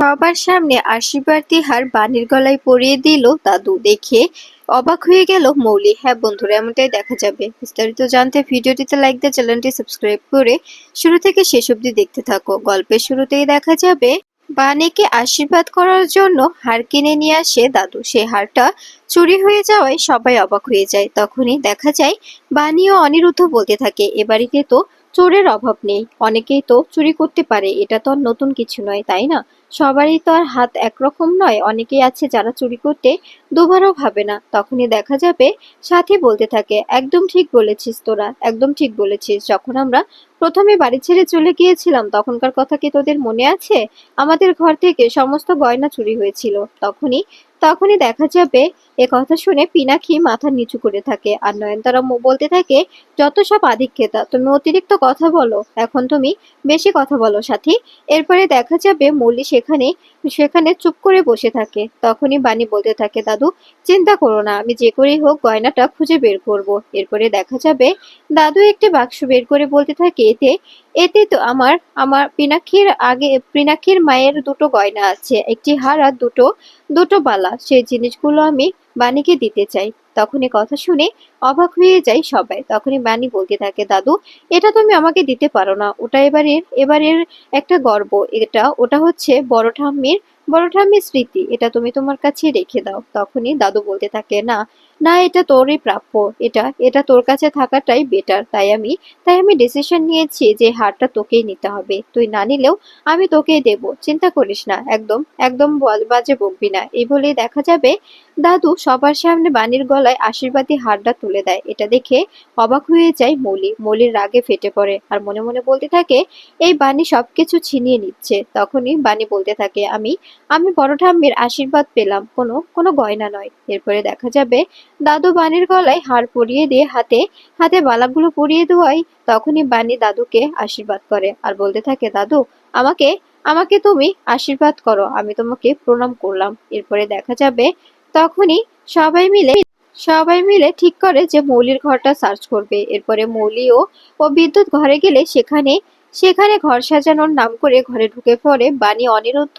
সবার সামনে আশীর্বাদী হার বাণীর গলায় পরিয়ে দিল দাদু। দেখে অবাক হয়ে গেল মৌলি। হ্যাঁ বন্ধুরা, এমনটাই দেখা যাবে। বিস্তারিত জানতে ভিডিওটিতে লাইক দিয়ে চ্যানেলটি সাবস্ক্রাইব করে শুরু থেকে শেষ অবধি দেখতে থাকো। গল্পের শুরুতেই দেখা যাবে বাণীকে আশীর্বাদ করার জন্য হার কিনে নিয়ে আসে দাদু। সে হারটা চুরি হয়ে যাওয়ায় সবাই অবাক হয়ে যায়। তখনই দেখা যায় বাণী ও অনিরুদ্ধ বলতে থাকে, এ বাড়িতে তো চোরের অভাব নেই, অনেকেই তো চুরি করতে পারে, এটা তো আর নতুন কিছু নয়, তাই না? সবারই তো আর হাত একরকম নয়, অনেকেই আছে যারা চুরি করতে দুবারও ভাবে না। তখনই দেখা যাবে সাথী বলতে থাকে, একদম ঠিক বলেছিস তোরা, একদম ঠিক বলেছিস। যখন আমরা প্রথমে বাড়ি ছেড়ে চলে গিয়েছিলাম তখনকার কথা কি তোদের মনে আছে? আমাদের ঘর থেকে সমস্ত গয়না চুরি হয়েছিল। তখনই তখনই দেখা যাবে এ কথা শুনে পিনাক্ষী মাথা নিচু করে থাকে, আর নয়নতারা বলতে থাকে, যত সব আধিক্যেতা, তুমি অতিরিক্ত কথা বলো, এখন তুমি বেশি কথা বলো সাথী। এরপরে দেখা যাবে মল্লি সেখানে সেখানে চুপ করে বসে থাকে। তখনই বাণী বলতে থাকে, দাদু চিন্তা করো না, আমি যে করেই হোক গয়নাটা খুঁজে বের করব। এরপরে দেখা যাবে দাদু একটি বাক্স বের করে বলতে থাকে, এতে এতে তো আমার আমার পিনাক্ষীর মায়ের দুটো গয়না আছে, একটি হার আর দুটো দুটো বালা, সেই জিনিসগুলো আমি বাণীকে দিতে চাই। তখনই কথা শুনে অবাক হয়ে যায় সবাই। তখনই বাণী বলতে থাকে, দাদু এটা তুমি আমাকে দিতে পারো না, ওটা এবারের একটা গর্ব, ওটা হচ্ছে বড় ঠাম্মির স্মৃতি, এটা তুমি তোমার কাছে রেখে দাও। তখনই দাদু বলতে থাকে, না না, এটা তোরই প্রাপ্য, এটা এটা তোর কাছে থাকাটাই বেটার। তাই আমি ডিসিশন নিয়েছি যে হারটা তোকেই নিতে হবে, তুই না নিলেও আমি তোকেই দেব, চিন্তা করিস না, একদম একদম বাজে বকবি না। এই বলেই দেখা যাবে দাদু সবার সামনে বাণীর গলায় আশীর্বাদী হারটা তুলে দেয়। এটা দেখে অবাক হয়ে যায় মৌলির রাগে ফেটে পড়ে, আর মনে মনে বলতে থাকে, এই বাণী সবকিছু ছিনিয়ে নিচ্ছে। তখনই বাণী বলতে থাকে, আমি আমি বড় ঠাম্মির আশীর্বাদ পেলাম, কোনো কোনো গয়না নয়। এরপরে দেখা যাবে দাদু বাণীর গলায় হার পরিয়ে দিয়ে হাতে হাতে বালাগুলো পরিয়ে দেওয়াই তখনই বাণী দাদুকে আশীর্বাদ করে আর বলতে থাকে, দাদু আমাকে আমাকে তুমি আশীর্বাদ করো, আমি তোমাকে প্রণাম করলাম। এরপরে দেখা যাবে তখনই সবাই মিলে সবাই মিলে ঠিক করে যে মৌলির ঘরটা সার্চ করবে। এরপরে মৌলি ও বিদ্যুৎ ঘরে গেলে সেখানে সেখানে ঘর সাজানোর নাম করে ঘরে ঢুকে পড়ে বাণী, অনিরুদ্ধ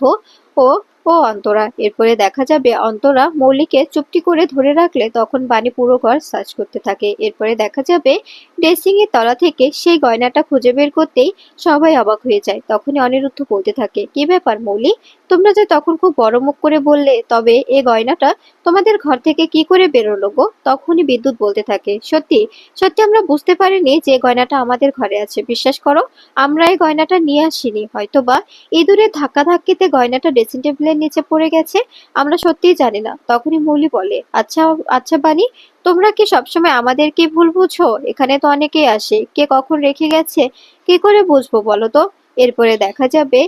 ও ও অন্তরা। এরপরে দেখা যাবে অন্তরা মৌলিকে চুপটি করে ধরে রাখলে তখন বাণী পুরো ঘর সার্চ করতে থাকে। এরপরে দেখা যাবে ড্রেসিং এর তলা থেকে সেই গয়নাটা খুঁজে বের করতেই সবাই অবাক হয়ে যায়। তখনই অনিরুদ্ধ বলতে থাকে, কি ব্যাপার মৌলি, তোমরা যে তখন খুব বড় মুখ করে বললে, তবে এই গয়নাটা তোমাদের ঘর থেকে কি করে বেরোলো গো? তখনই বিদ্যুৎ বলতে থাকে, সত্যি সত্যি আমরা বুঝতে পারিনি যে গয়নাটা আমাদের ঘরে আছে, বিশ্বাস করো আমরা এই গয়নাটা নিয়ে আসিনি, হয়তোবা ইঁদুরের ধাক্কাধাক্কিতে গয়নাটা ড্রেসিং টেবিলের নিচে পড়ে গেছে, আমরা সত্যিই জানি না। তখনই মৌলি বলে, আচ্ছা আচ্ছা বানি, তোমরা কি সবসময় আমাদেরকে ভুল বুঝো? এখানে তো অনেকেই আসে, কে কখন রেখে গেছে কি করে বুঝবো বলো তো? এরপরে দেখা যাবে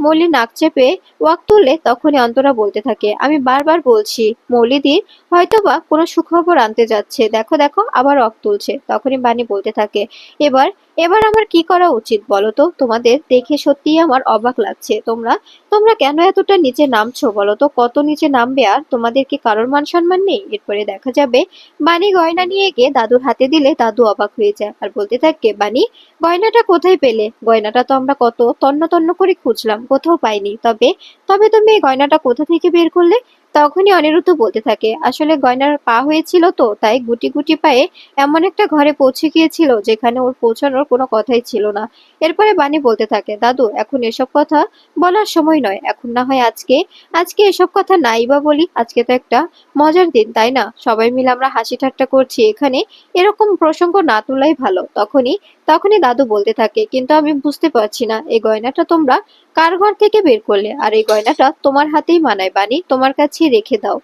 মৌলি নাক চেপে ওয়াক তুললে তখনই অন্তরা বলতে থাকে, আমি বারবার বলছি মৌলিদি হয়তোবা কোনো সুখবর আনতে যাচ্ছে, দেখো দেখো আবার ওয়াক তুলছে। তখনই বানি বলতে থাকে, এবার এবার আমার কি করা উচিত বলো তো? তোমাদের দেখে সত্যিই আমার অবাক লাগছে, তোমরা তোমরা কেন এতটা নিচে নামছো বলো তো? কত নিচে নামবে, আর তোমাদের কি কারোর মান সম্মান নেই? এরপরে দেখা যাবে বানি গয়না নিয়ে গিয়ে দাদুর হাতে দিলে দাদু অবাক হয়ে যায় আর বলতে থাকে, বানি গয়নাটা কোথায় পেলে? গয়নাটা তো আমরা কত তন্ন তন্ন করে খুঁজলাম, কোথাও পাইনি, তবে তবে তুমি এই গয়নাটা কোথা থেকে বের করলে? তখনই অনিরুদ্ধ বলতে থাকে, আসলে গয়নার পা হয়েছিল তো, তাই গুটি গুটি পায়ে এমন একটা ঘরে পৌঁছে গিয়েছিল যেখানে ওর পৌঁছানোর কোনো কথাই ছিল না। এরপরে বানি বলতে থাকে, দাদু এখন এসব কথা বলার সময় নয়, এখন না হয় আজকে আজকে এসব কথা নাই বা বলি, আজকে তো একটা মজার দিন তাই না, সবাই মিলে আমরা হাসি ঠাট্টা করছি, এখানে এরকম প্রসঙ্গ না তোলাই ভালো। তখনই দাদু বলতে থাকে, কিন্তু আমি বুঝতে পারছি না এই গয়নাটা তোমরা কার ঘর থেকে বের করলে, আর এই গয়নাটা তোমার হাতেই মানায় বানি, তোমার কাছে রেখে দাও।